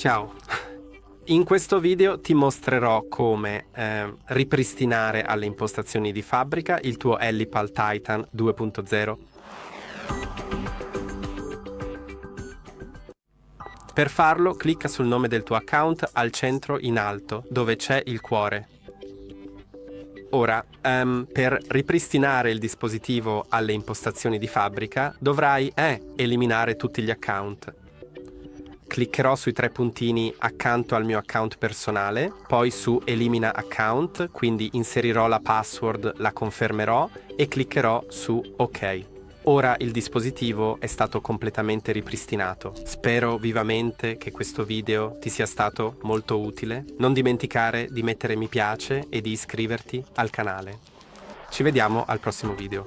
Ciao! In questo video ti mostrerò come ripristinare alle impostazioni di fabbrica il tuo Ellipal Titan 2.0. Per farlo, clicca sul nome del tuo account al centro in alto, dove c'è il cuore. Ora, per ripristinare il dispositivo alle impostazioni di fabbrica, dovrai eliminare tutti gli account. Cliccherò sui tre puntini accanto al mio account personale, poi su Elimina account, quindi inserirò la password, la confermerò e cliccherò su OK. Ora il dispositivo è stato completamente ripristinato. Spero vivamente che questo video ti sia stato molto utile. Non dimenticare di mettere mi piace e di iscriverti al canale. Ci vediamo al prossimo video.